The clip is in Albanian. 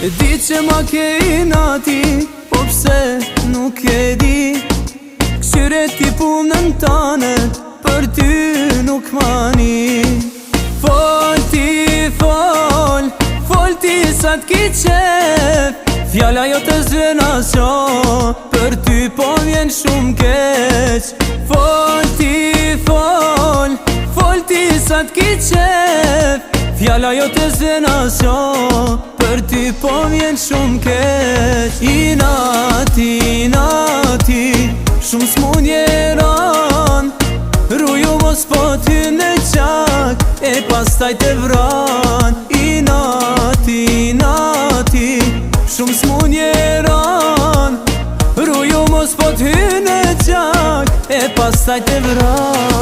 E di që ma ke i nati, po pse nuk e di. Këshyre ti punën tane, për ty nuk mani. Fol ti, fol, fol ti sa t'ki qef. Fjalla jo të zvena qo, për ty po vjen shumë keq. Fol ti, fol, fol ti sa t'ki qef. Fjalla jo të zvena qo, për ty po vjen shumë keq. I nati, shumë s'munje ran. Ruju mos po ty në qak, e pastaj të vran. I nati, shumë s'munje ran. Ruju mos po ty në qak, e pastaj të vran.